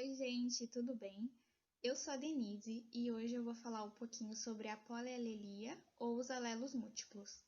Oi, gente, tudo bem? Eu sou a Denise e hoje eu vou falar um pouquinho sobre a polialelia ou os alelos múltiplos.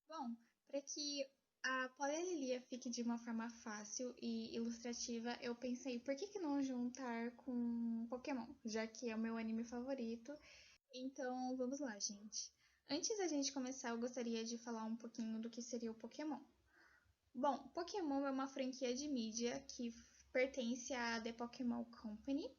Bom, para que a polialelia fique de uma forma fácil e ilustrativa, eu pensei por que não juntar com Pokémon, já que é o meu anime favorito. Então, vamos lá, gente. Antes da gente começar, eu gostaria de falar um pouquinho do que seria o Pokémon. Bom, Pokémon é uma franquia de mídia que pertence à The Pokémon Company.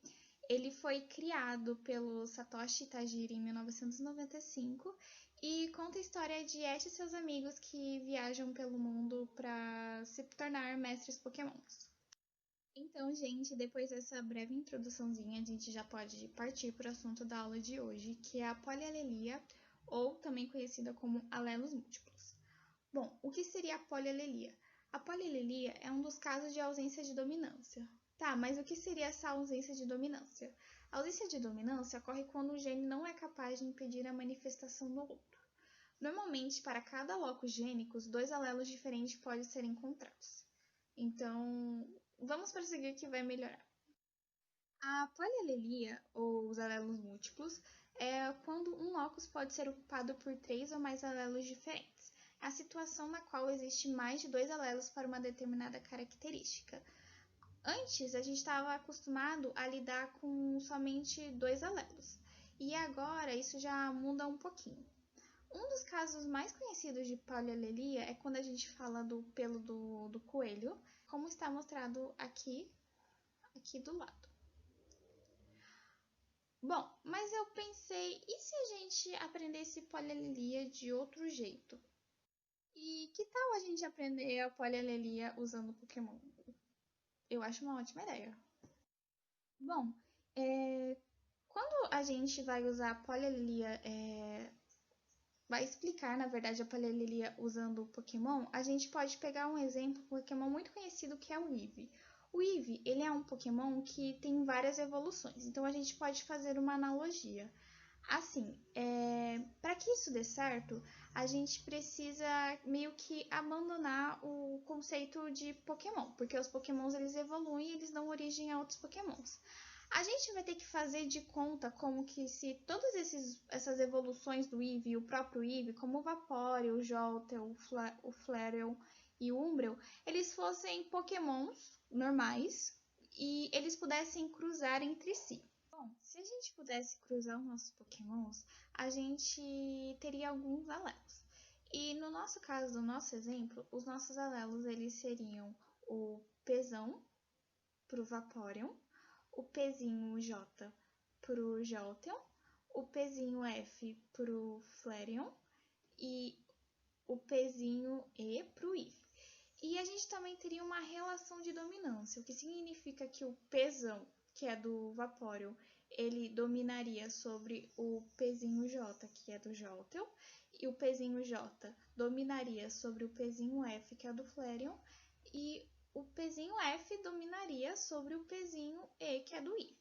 Ele foi criado pelo Satoshi Tajiri em 1995 e conta a história de Ash e seus amigos que viajam pelo mundo para se tornar mestres Pokémons. Então, gente, depois dessa breve introduçãozinha, a gente já pode partir para o assunto da aula de hoje, que é a polialelia, ou também conhecida como alelos múltiplos. Bom, o que seria a polialelia? A polialelia é um dos casos de ausência de dominância. Tá, mas o que seria essa ausência de dominância? A ausência de dominância ocorre quando o gene não é capaz de impedir a manifestação do outro. Normalmente, para cada locus gênicos, dois alelos diferentes podem ser encontrados. Então, vamos prosseguir que vai melhorar. A polialelia, ou os alelos múltiplos, é quando um locus pode ser ocupado por três ou mais alelos diferentes. É a situação na qual existe mais de dois alelos para uma determinada característica. Antes, a gente estava acostumado a lidar com somente dois alelos, e agora isso já muda um pouquinho. Um dos casos mais conhecidos de polialelia é quando a gente fala do pelo do coelho, como está mostrado aqui do lado. Bom, mas eu pensei, e se a gente aprendesse polialelia de outro jeito? E que tal a gente aprender a polialelia usando Pokémon? Eu acho uma ótima ideia. Bom, quando a gente vai usar a polialelia, vai explicar, na verdade, a polialelia usando o Pokémon, a gente pode pegar um exemplo, um Pokémon muito conhecido que é o Eevee. O Eevee, ele é um Pokémon que tem várias evoluções, então a gente pode fazer uma analogia. Assim, para que isso dê certo, a gente precisa meio que abandonar o conceito de Pokémon, porque os Pokémons eles evoluem e eles dão origem a outros Pokémons. A gente vai ter que fazer de conta como que se todas essas evoluções do Eevee, o próprio Eevee, como o Vaporeon, o Jolteon, o Flareon e o Umbreon, eles fossem Pokémons normais e eles pudessem cruzar entre si. Bom, se a gente pudesse cruzar os nossos Pokémons, a gente teria alguns alelos. E no nosso caso, do nosso exemplo, os nossos alelos eles seriam o Pzão pro Vaporeon, o Pzinho J pro Jolteon, o Pzinho F pro Flareon e o Pzinho E pro Eevee. E a gente também teria uma relação de dominância, o que significa que o Pzão, que é do Vaporeon, ele dominaria sobre o Pzinho J, que é do Jolteon, e o Pzinho J dominaria sobre o Pzinho F, que é do Flareon, e o Pzinho F dominaria sobre o Pzinho E, que é do Eevee.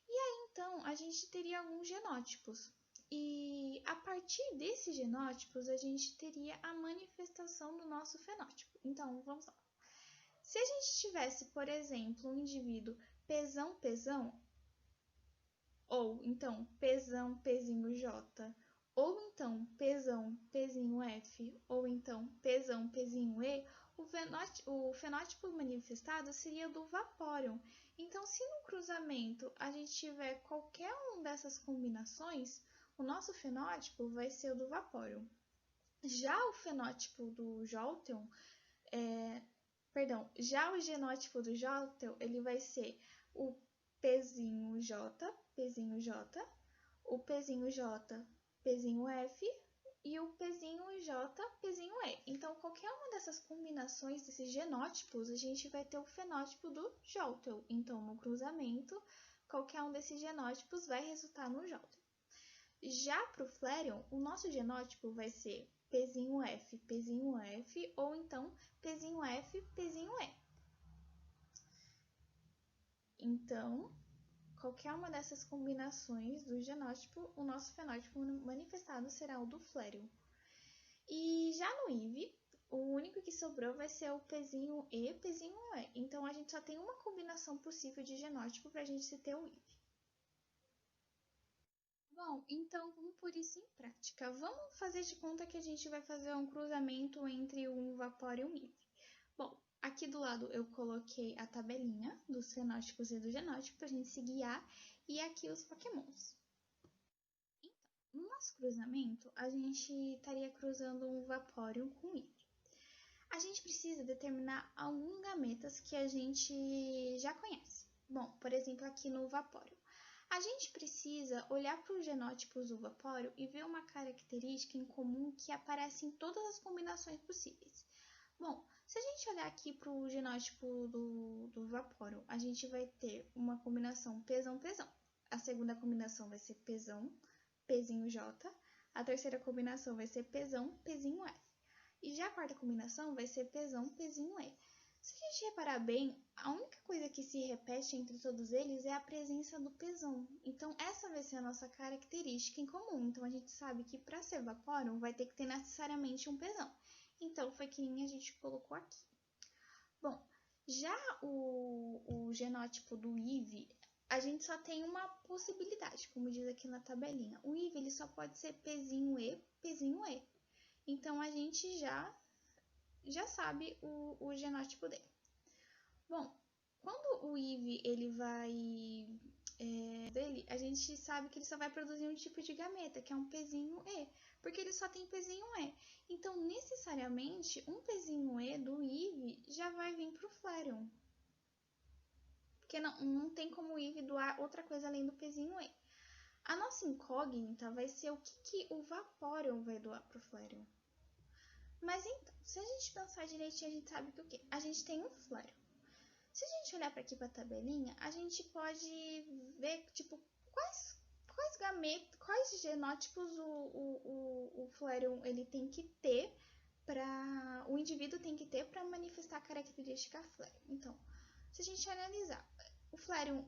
E aí, então, a gente teria alguns genótipos. E a partir desses genótipos, a gente teria a manifestação do nosso fenótipo. Então, vamos lá. Se a gente tivesse, por exemplo, um indivíduo pesão, ou então pesão, pezinho J, ou então pesão, pezinho F, ou então pesão, pezinho E, o fenótipo manifestado seria do Vaporeon. Então, se no cruzamento a gente tiver qualquer uma dessas combinações, o nosso fenótipo vai ser o do Vaporeon. Já o fenótipo do Jolteon, já o genótipo do Jolteon, ele vai ser o Pzinho J, Pzinho J, o Pzinho J, Pzinho F e o Pzinho J, Pzinho E. Então, qualquer uma dessas combinações desses genótipos, a gente vai ter o fenótipo do Jolteon. Então, no cruzamento, qualquer um desses genótipos vai resultar no Jolteon. Já para o Flareon, o nosso genótipo vai ser Pzinho F, ou então Pzinho F, Pzinho E. Então, qualquer uma dessas combinações do genótipo, o nosso fenótipo manifestado será o do Flareon. E já no Eevee, o único que sobrou vai ser o Pzinho E, Pzinho E. Então, a gente só tem uma combinação possível de genótipo para a gente ter o IV. Bom, então vamos por isso em prática. Vamos fazer de conta que a gente vai fazer um cruzamento entre um Vapório e um IV. Bom, aqui do lado eu coloquei a tabelinha dos fenótipos e do genótipo para a gente se guiar, e aqui os pokémons. Então, no nosso cruzamento, a gente estaria cruzando um Vaporeon com um IV. A gente precisa determinar alguns gametas que a gente já conhece. Bom, por exemplo, aqui no Vaporeon. A gente precisa olhar para os genótipos do Vaporeon e ver uma característica em comum que aparece em todas as combinações possíveis. Bom, se a gente olhar aqui para o genótipo do Vaporeon, a gente vai ter uma combinação Pzão-Pzão. A segunda combinação vai ser Pzão, Pzinho J. A terceira combinação vai ser Pzão, Pzinho F. E já a quarta combinação vai ser Pzão, Pzinho E. Se a gente reparar bem, a única coisa que se repete entre todos eles é a presença do Pzão. Então, essa vai ser a nossa característica em comum. Então, a gente sabe que para ser Vaporeon vai ter que ter necessariamente um Pzão. Então, foi que nem a gente colocou aqui. Bom, já o genótipo do IV, a gente só tem uma possibilidade, como diz aqui na tabelinha. O IV ele só pode ser Pzinho E, Pzinho E. Então, a gente já sabe o genótipo dele. Bom, quando o IV ele vai dele, a gente sabe que ele só vai produzir um tipo de gameta, que é um Pzinho E, porque ele só tem Pzinho E. Então, necessariamente, um Pzinho E do IV já vai vir para o Flareon. Porque não tem como o IV doar outra coisa além do Pzinho E. A nossa incógnita vai ser o que o Vaporeon vai doar para o Flareon. Mas então, se a gente pensar direitinho, a gente sabe que o quê? A gente tem um Flareon. Se a gente olhar para aqui para a tabelinha, a gente pode ver, tipo, quais gametas, quais genótipos o Flareon ele tem que ter para o indivíduo tem que ter para manifestar a característica Flareon. Então, se a gente analisar, o Flareon,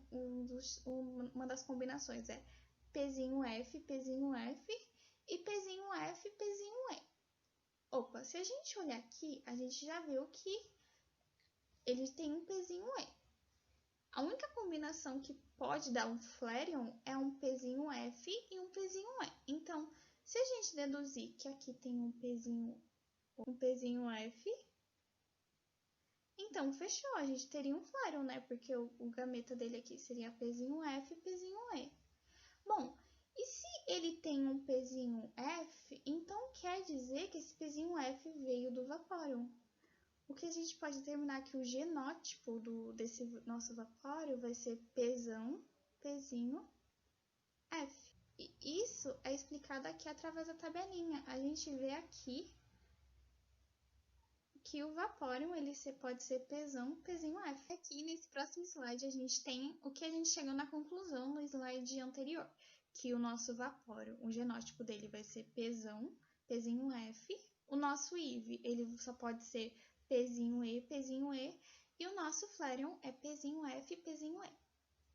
uma das combinações é Pzinho F, Pzinho F e Pzinho F, Pzinho E. Opa, se a gente olhar aqui, a gente já viu que ele tem um Pzinho E. A única combinação que pode dar um Flareon é um Pzinho F e um Pzinho E. Então, se a gente deduzir que aqui tem um Pzinho F, então fechou, a gente teria um Flareon, né? Porque o gameta dele aqui seria Pzinho F e Pzinho E. Bom, e se ele tem um Pzinho F, então quer dizer que esse Pzinho F veio do Vaporeon. O que a gente pode determinar que o genótipo desse nosso Vaporeon vai ser Pzão, Pzinho, F. E isso é explicado aqui através da tabelinha. A gente vê aqui que o Vaporeon ele pode ser Pzão, Pzinho, F. Aqui nesse próximo slide a gente tem o que a gente chegou na conclusão no slide anterior, que o nosso Vaporeon, o genótipo dele vai ser Pzão, Pzinho, F. O nosso IV ele só pode ser Pzinho E, Pzinho E, e o nosso Flareon é Pzinho F, Pzinho E.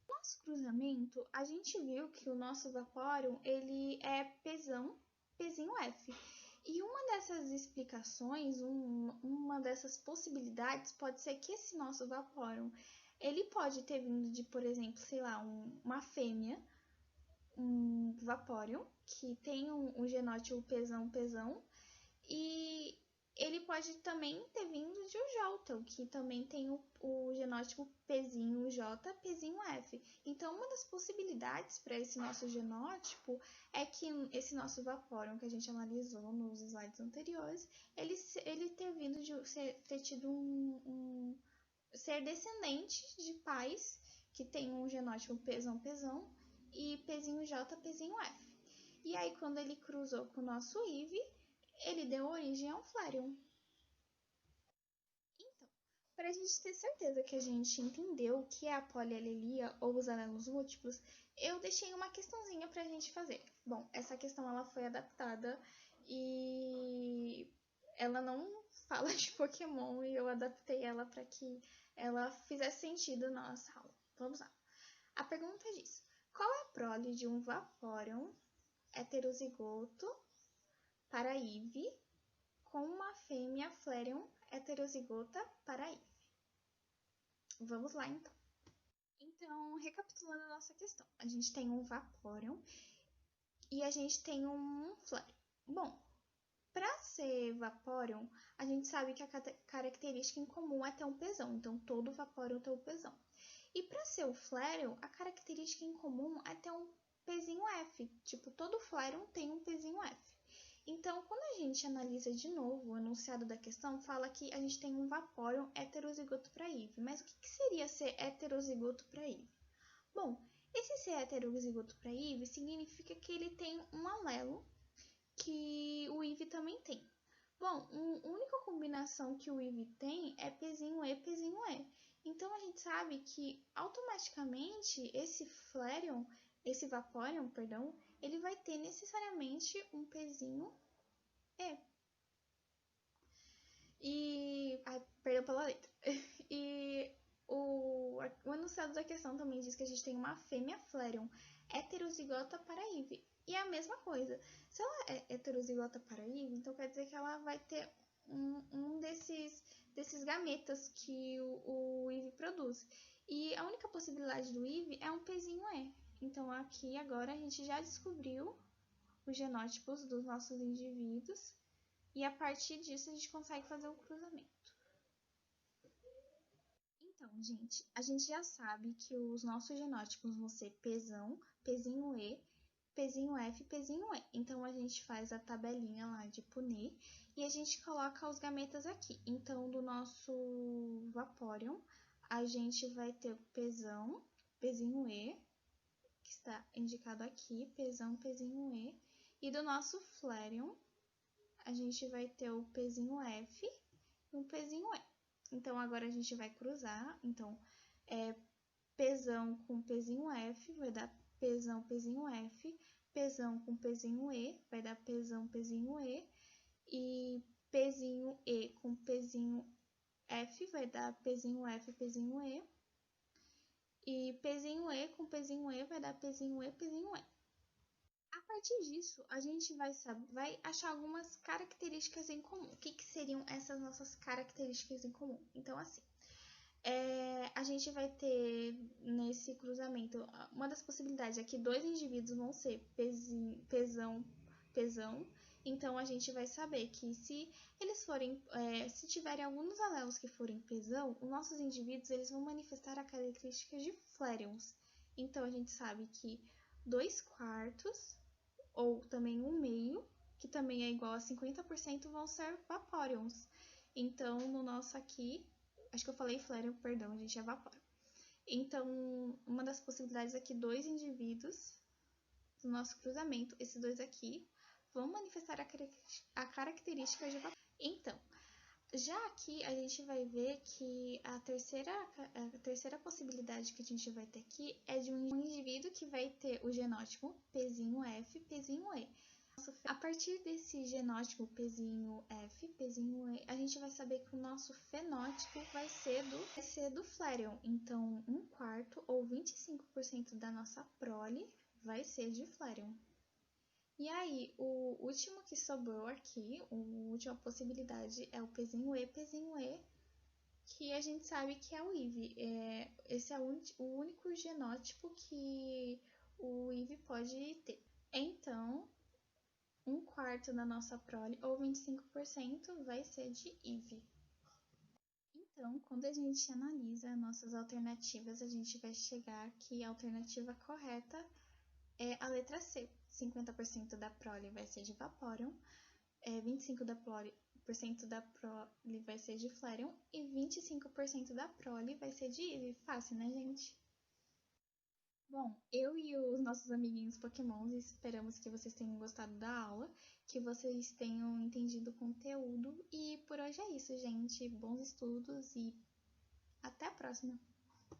No nosso cruzamento, a gente viu que o nosso Vaporeon, ele é Pzão, Pzinho F. E uma dessas explicações, uma dessas possibilidades, pode ser que esse nosso Vaporeon, ele pode ter vindo de, por exemplo, sei lá, uma fêmea, um Vaporeon, que tem um genótipo Pzão, Pzão, e ele pode também ter vindo de um Jolteon, que também tem o genótipo Pzinho J, Pzinho F. Então, uma das possibilidades para esse nosso genótipo é que esse nosso Vaporeon que a gente analisou nos slides anteriores, ele ter vindo de ter tido ser descendente de pais que tem um genótipo Pzão, Pzão e Pzinho J, Pzinho F. E aí, quando ele cruzou com o nosso IV, ele deu origem ao Flareon. Então, para a gente ter certeza que a gente entendeu o que é a polialelia ou os alelos múltiplos, eu deixei uma questãozinha para a gente fazer. Bom, essa questão ela foi adaptada e ela não fala de Pokémon e eu adaptei ela para que ela fizesse sentido na nossa aula. Vamos lá. A pergunta diz: qual é a prole de um Vaporeon heterozigoto para IV com uma fêmea Flareon heterozigota para IV. Vamos lá, então. Então, recapitulando a nossa questão, a gente tem um Vaporeon e a gente tem um Flareon. Bom, para ser Vaporeon, a gente sabe que a característica em comum é ter um pesão, então todo Vaporeon tem um pesão. E para ser o Flareon, a característica em comum é ter um pezinho F, tipo, todo Flareon tem um pezinho F. Então, quando a gente analisa de novo o enunciado da questão, fala que a gente tem um Vaporeon heterozigoto para IV. Mas o que seria ser heterozigoto para IV? Bom, esse ser heterozigoto para IV significa que ele tem um alelo que o IV também tem. Bom, a única combinação que o IV tem é pezinho E, pezinho E. Então, a gente sabe que automaticamente esse Vaporeon, ele vai ter necessariamente um pezinho E. Perdão pela letra. E o enunciado da questão também diz que a gente tem uma fêmea Flareon heterozigota para IV. E é a mesma coisa. Se ela é heterozigota para IV, então quer dizer que ela vai ter um desses gametas que o IV produz. E a única possibilidade do IV é um pezinho E. Então aqui agora a gente já descobriu os genótipos dos nossos indivíduos e a partir disso a gente consegue fazer o cruzamento. Então, gente, a gente já sabe que os nossos genótipos vão ser pesão, pezinho E, pezinho F, pezinho E. Então, a gente faz a tabelinha lá de Punnett e a gente coloca os gametas aqui. Então, do nosso Vaporeon, a gente vai ter o pesão, pezinho E, que está indicado aqui, pesão, pezinho E. E do nosso Flareon, a gente vai ter o pezinho F e um pezinho E. Então, agora a gente vai cruzar. Então, pesão com pezinho F vai dar pesão, pezinho F. Pesão com pezinho E vai dar pesão, pezinho E. E pezinho E com pezinho F vai dar pezinho F, pezinho E. E pezinho E com pezinho E vai dar pezinho E, pezinho E. A partir disso, a gente vai achar algumas características em comum. O que seriam essas nossas características em comum? Então, assim, a gente vai ter nesse cruzamento, uma das possibilidades é que dois indivíduos vão ser pesão. Então, a gente vai saber que se eles forem, se tiverem alguns alelos que forem pesão, os nossos indivíduos eles vão manifestar a característica de Flareons. Então, a gente sabe que 2/4 ou também 1/2, que também é igual a 50%, vão ser Vaporeons. Então, no nosso aqui, acho que eu falei Flareon, perdão, a gente é Vaporeon. Então, uma das possibilidades é que dois indivíduos do nosso cruzamento, esses dois aqui, vão manifestar a característica de Vaporeon. Então, já aqui a gente vai ver que a terceira possibilidade que a gente vai ter aqui é de um indivíduo que vai ter o genótipo pezinho F, pezinho E. A partir desse genótipo pezinho F, pezinho E, a gente vai saber que o nosso fenótipo vai ser do Flareon. Então, 1/4 ou 25% da nossa prole vai ser de Flareon. E aí, o último que sobrou aqui, a última possibilidade é o pezinho E, que a gente sabe que é o IV. Esse é o único genótipo que o IV pode ter. Então, 1/4 da nossa prole, ou 25%, vai ser de IV. Então, quando a gente analisa nossas alternativas, a gente vai chegar que a alternativa correta é a letra C. 50% da prole vai ser de Vaporeon, 25% da prole vai ser de Flareon e 25% da prole vai ser de IV. Fácil, né, gente? Bom, eu e os nossos amiguinhos Pokémons esperamos que vocês tenham gostado da aula, que vocês tenham entendido o conteúdo. E por hoje é isso, gente. Bons estudos e até a próxima!